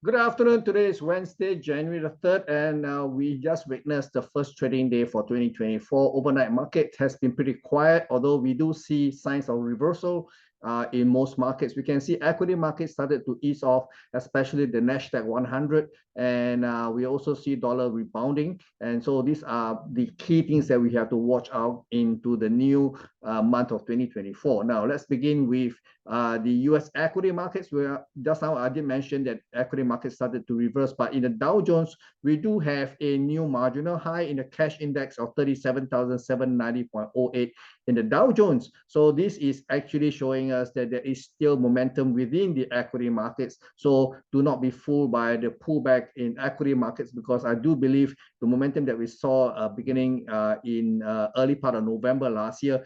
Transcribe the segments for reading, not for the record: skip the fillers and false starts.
Good afternoon. Today is Wednesday, January the 3rd, and we just witnessed the first trading day for 2024. Overnight market has been pretty quiet, although we do see signs of reversal in most markets. We can see equity markets started to ease off, especially the Nasdaq 100, and we also see dollar rebounding. And so these are the key things that we have to watch out into the new month of 2024. Now, let's begin with the US equity markets, where just now I did mention that equity markets started to reverse, but in the Dow Jones, we do have a new marginal high in the cash index of 37,790.08 in the Dow Jones. So this is actually showing us that there is still momentum within the equity markets. So do not be fooled by the pullback in equity markets, because I do believe the momentum that we saw beginning in early part of November last year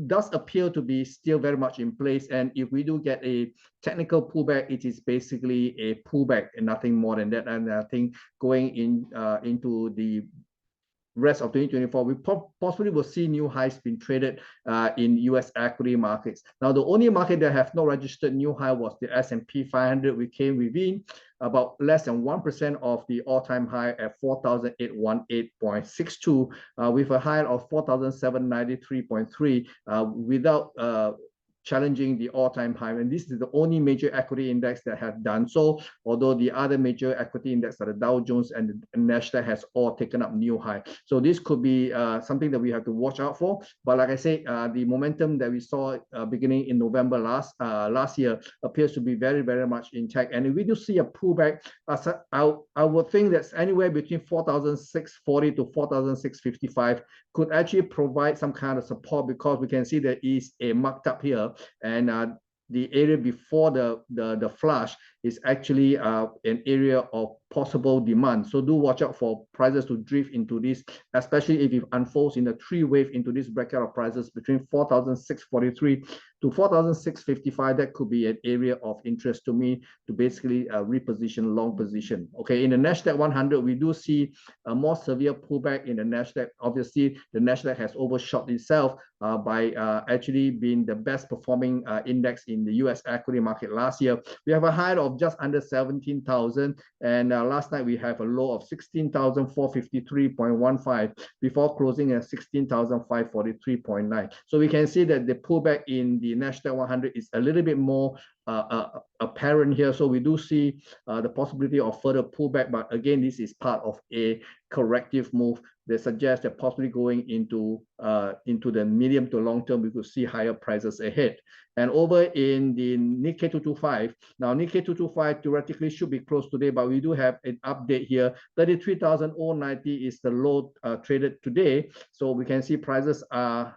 does appear to be still very much in place. And if we do get a technical pullback, it is basically a pullback and nothing more than that. And I think going into the rest of 2024, we possibly will see new highs being traded in US equity markets. Now, the only market that have not registered new high was the S&P 500. We came within about less than 1% of the all-time high at 4,818.62 with a high of 4,793.3 without challenging the all-time high. And this is the only major equity index that has done so, although the other major equity index, the Dow Jones and the Nasdaq, has all taken up new high. So this could be something that we have to watch out for. But like I say, the momentum that we saw beginning in November last year appears to be very, very much intact. And if we do see a pullback, I would think that's anywhere between 4,640 to 4,655 could actually provide some kind of support, because we can see there is a marked up here, and the area before the flush is actually an area of possible demand. So do watch out for prices to drift into this, especially if it unfolds in a three-wave into this bracket of prices between 4,643 to 4,655. That could be an area of interest to me to basically reposition long position. Okay, in the Nasdaq 100, we do see a more severe pullback in the Nasdaq. Obviously, the Nasdaq has overshot itself by actually being the best performing index in the US equity market last year. We have a high of just under 17,000, and last night we have a low of 16,453.15 before closing at 16,543.9. So we can see that the pullback in the Nasdaq 100 is a little bit more apparent here. So we do see the possibility of further pullback, but again, this is part of a corrective move that suggests that possibly going into the medium to long term, we could see higher prices ahead. And over in the Nikkei 225, now Nikkei 225 theoretically should be closed today, but we do have an update here. 33,090 is the low traded today. So we can see prices are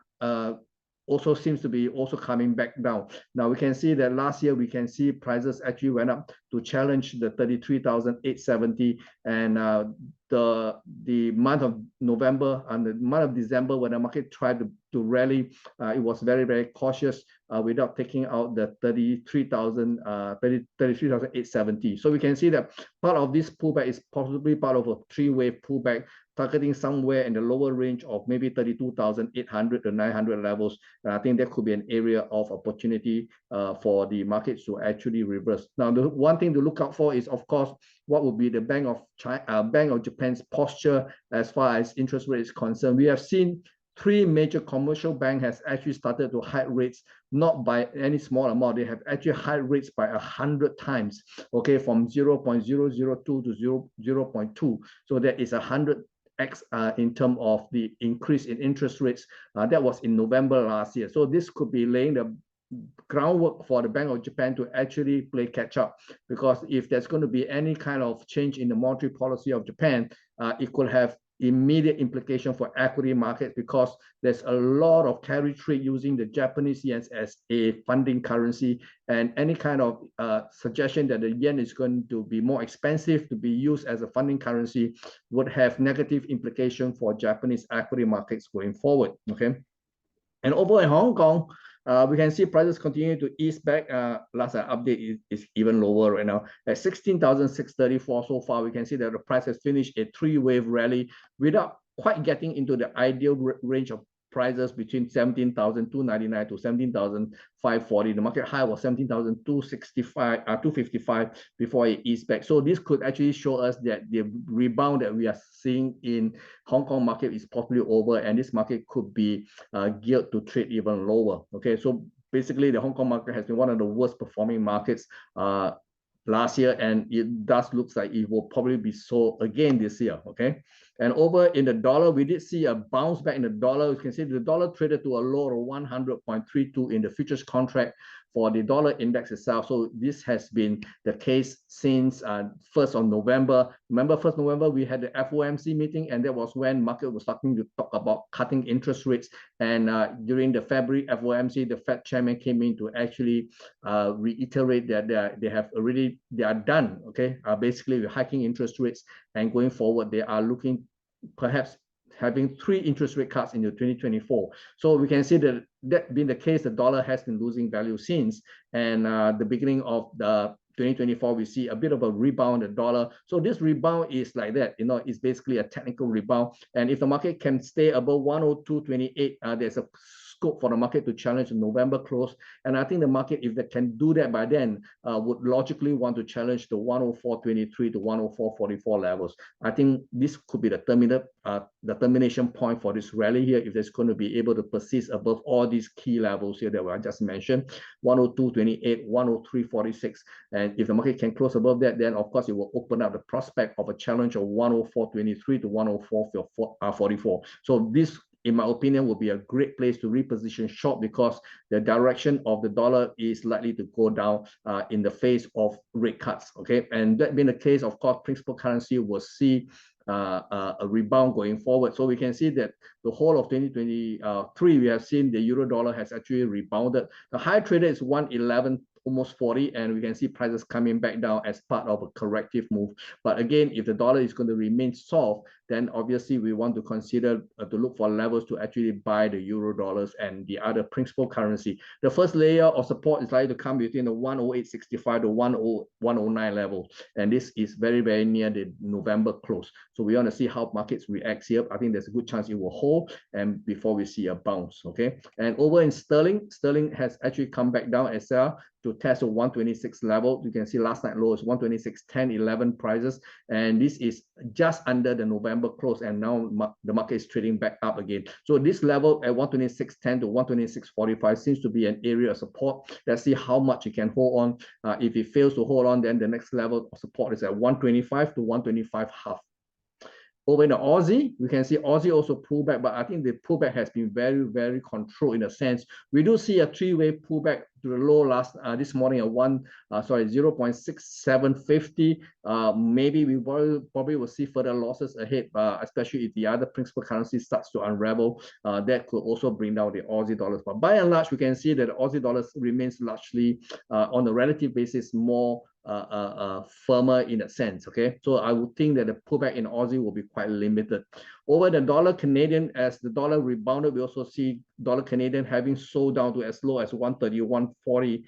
also seems to be also coming back down. Now we can see that last year we can see prices actually went up to challenge the 33,870, and the month of November and the month of December, when the market tried to rally, it was very, very cautious without taking out the 33,870. So we can see that part of this pullback is possibly part of a three-wave pullback, targeting somewhere in the lower range of maybe 32,800 to 900 levels. And I think that could be an area of opportunity for the markets to actually reverse. Now, the one thing to look out for is, of course, what would be the Bank of Japan's posture as far as interest rate is concerned. We have seen three major commercial banks has actually started to hike rates, not by any small amount. They have actually hiked rates by 100 times, okay, from 0.002 to 0.2. So there is 100x in terms of the increase in interest rates. That was in November last year. So this could be laying the groundwork for the Bank of Japan to actually play catch up, because if there's going to be any kind of change in the monetary policy of Japan, it could have immediate implication for equity markets, because there's a lot of carry trade using the Japanese yen as a funding currency, and any kind of suggestion that the yen is going to be more expensive to be used as a funding currency would have negative implication for Japanese equity markets going forward. Okay, and over in Hong Kong, we can see prices continue to ease back. Last update is even lower right now at 16,634 so far. We can see that the price has finished a three-wave rally without quite getting into the ideal range of prices between 17,299 to 17,540. The market high was 17,265, 255 before it eased back. So this could actually show us that the rebound that we are seeing in Hong Kong market is possibly over, and this market could be geared to trade even lower. Okay, so basically the Hong Kong market has been one of the worst performing markets last year, and it does look like it will probably be so again this year. Okay, and over in the dollar, we did see a bounce back in the dollar. You can see the dollar traded to a low of 100.32 in the futures contract for the dollar index itself. So this has been the case since 1st of November. Remember 1st November, we had the FOMC meeting, and that was when market was starting to talk about cutting interest rates. And during the February FOMC, the Fed chairman came in to actually reiterate that they are done, okay, basically with hiking interest rates, and going forward, they are looking perhaps having 3 interest rate cuts into 2024. So we can see that being the case, the dollar has been losing value since, and the beginning of the 2024, we see a bit of a rebound in the dollar. So this rebound is like that, you know, it's basically a technical rebound. And if the market can stay above 102.28, there's a scope for the market to challenge the November close. And I think the market, if they can do that by then, would logically want to challenge the 104.23 to 104.44 levels. I think this could be the termination point for this rally here, if it's going to be able to persist above all these key levels here that I just mentioned, 102.28, 103.46. And if the market can close above that, then of course it will open up the prospect of a challenge of 104.23 to 104.44. So this, in my opinion, will be a great place to reposition short, because the direction of the dollar is likely to go down in the face of rate cuts. Okay, and that being the case, of course, principal currency will see a rebound going forward. So we can see that the whole of 2023, we have seen the euro dollar has actually rebounded. The high traded is 111, almost 40, and we can see prices coming back down as part of a corrective move. But again, if the dollar is going to remain soft, then obviously we want to consider to look for levels to actually buy the euro dollars and the other principal currency. The first layer of support is likely to come between the 108.65 to 109 level, and this is very, very near the November close. So we want to see how markets react here. I think there's a good chance it will hold, and before we see a bounce. Okay, and over in sterling, sterling has actually come back down as well to test a 126 level. You can see last night low is 126.10.11 prices, and this is just under the November close, and now the market is trading back up again. So this level at 126.10 to 126.45 seems to be an area of support. Let's see how much it can hold on. If it fails to hold on, then the next level of support is at 125 to 125.5. Over in the Aussie, we can see Aussie also pull back, but I think the pullback has been very, very controlled in a sense. We do see a 3-way pullback to the low this morning at 0.6750. Maybe we probably will see further losses ahead, especially if the other principal currency starts to unravel. That could also bring down the Aussie dollars. But by and large, we can see that the Aussie dollars remains largely on a relative basis more firmer in a sense. Okay, so I would think that the pullback in Aussie will be quite limited. Over the dollar Canadian, as the dollar rebounded, we also see dollar Canadian having sold down to as low as 130, 140,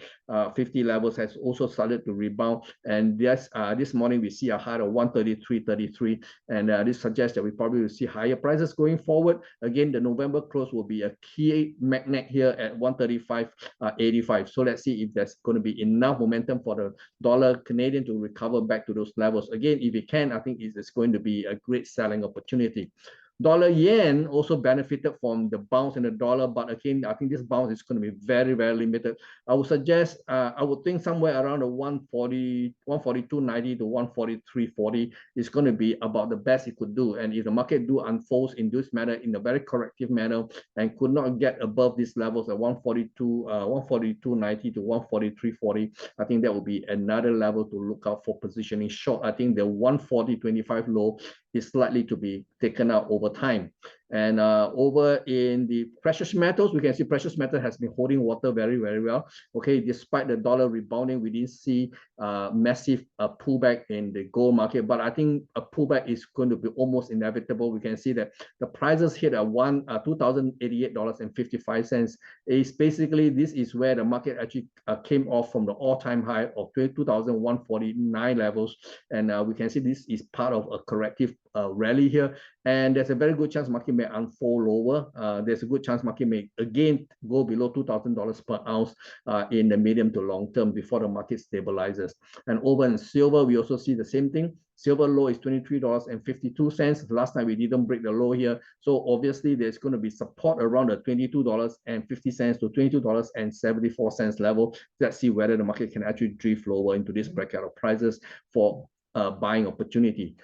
50 levels has also started to rebound. And yes, this morning we see a high of 133.33, and this suggests that we probably will see higher prices going forward. Again, the November close will be a key magnet here at 135.85. So let's see if there's going to be enough momentum for the dollar Canadian to recover back to those levels. Again, if it can, I think it's going to be a great selling opportunity. Dollar yen also benefited from the bounce in the dollar, but again, I think this bounce is going to be very, very limited. I would suggest, I would think somewhere around the 142.90 to 143.40 is going to be about the best it could do. And if the market do unfolds in this manner, in a very corrective manner, and could not get above these levels at 142.90 to 143.40, I think that will be another level to look out for positioning short. I think the 140.25 low is likely to be taken out over time. And over in the precious metals, we can see precious metal has been holding water very, very well. Okay, despite the dollar rebounding, we didn't see massive pullback in the gold market, but I think a pullback is going to be almost inevitable. We can see that the prices hit at $2,088.55. Is basically, this is where the market actually came off from the all-time high of 2,149 levels, and we can see this is part of a corrective rally here, and there's a very good chance market may unfold lower. There's a good chance market may again go below $2,000 per ounce in the medium to long term before the market stabilizes. And over in silver, we also see the same thing. Silver low is $23.52. Last night we didn't break the low here. So obviously there's going to be support around the $22.50 to $22.74 level. Let's see whether the market can actually drift lower into this bracket of prices for buying opportunity.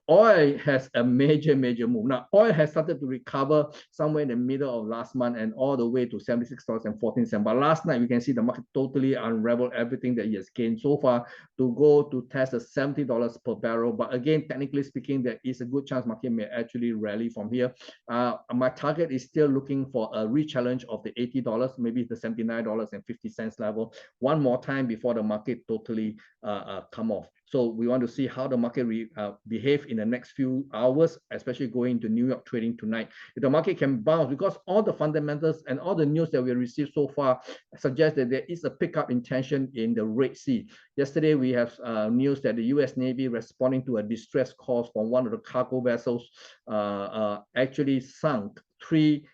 Oil has a major move. Now, oil has started to recover somewhere in the middle of last month and all the way to $76.14. But last night, we can see the market totally unraveled everything that he has gained so far to go to test the $70 per barrel. But again, technically speaking, there is a good chance market may actually rally from here. My target is still looking for a re-challenge of the $80, maybe the $79.50 level, one more time before the market totally come off. So we want to see how the market behave in the next few hours, especially going to New York trading tonight. If the market can bounce, because all the fundamentals and all the news that we received so far suggest that there is a pickup in tension in the Red Sea. Yesterday, we have news that the U.S. Navy responding to a distress call from one of the cargo vessels actually sunk 3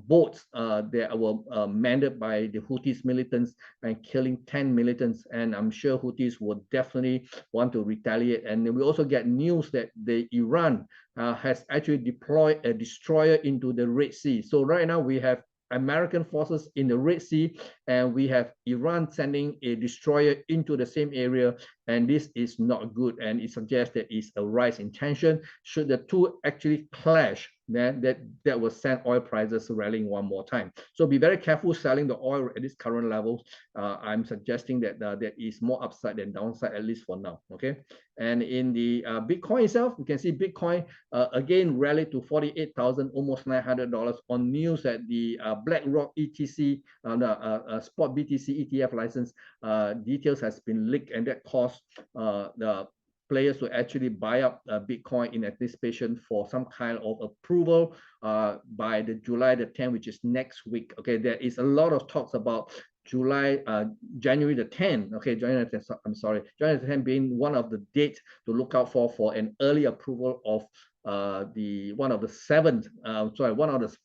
boats that were manned by the Houthis militants and killing 10 militants. And I'm sure Houthis will definitely want to retaliate. And we also get news that Iran has actually deployed a destroyer into the Red Sea. So right now we have American forces in the Red Sea, and we have Iran sending a destroyer into the same area, and this is not good, and it suggests there is a rise in tension. Should the two actually clash, then that will send oil prices rallying one more time. So be very careful selling the oil at these current levels. I'm suggesting that there is more upside than downside, at least for now. Okay, and in the Bitcoin itself, you can see Bitcoin again rallied to 48,000, almost $900 on news that the BlackRock ETC, the spot BTC ETF license details has been leaked, and that caused the players to actually buy up Bitcoin in anticipation for some kind of approval by the July the 10th, which is next week. Okay, there is a lot of talks about January the 10th. Okay, January the 10th, I'm sorry, January the 10th being one of the dates to look out for an early approval of one of the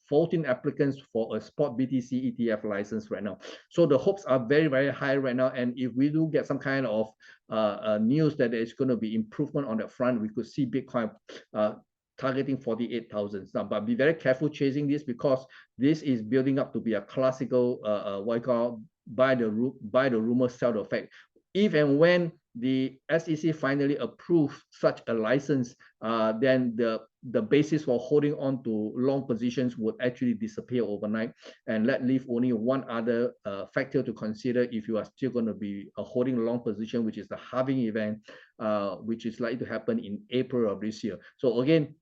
14 applicants for a spot BTC ETF license right now. So the hopes are very high right now, and if we do get some kind of news that there is going to be improvement on that front, we could see Bitcoin targeting 48,000. But be very careful chasing this, because this is building up to be a classical what I call buy the rumor, sell the fact. If and when the SEC finally approves such a license, then the basis for holding on to long positions would actually disappear overnight, and leave only one other factor to consider if you are still going to be holding a long position, which is the halving event, which is likely to happen in April of this year. So again,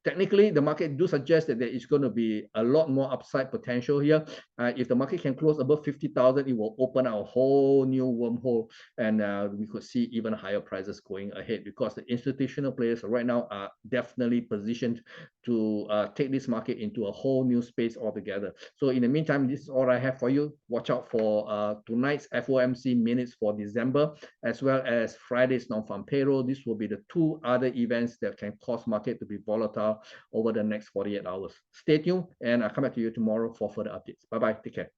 technically, the market do suggest that there is going to be a lot more upside potential here. If the market can close above 50,000, it will open a whole new wormhole, and we could see even higher prices going ahead, because the institutional players right now are definitely positioned to take this market into a whole new space altogether. So in the meantime, this is all I have for you. Watch out for tonight's FOMC minutes for December, as well as Friday's non-farm payroll. This will be the two other events that can cause market to be volatile over the next 48 hours. Stay tuned, and I'll come back to you tomorrow for further updates. Bye-bye. Take care.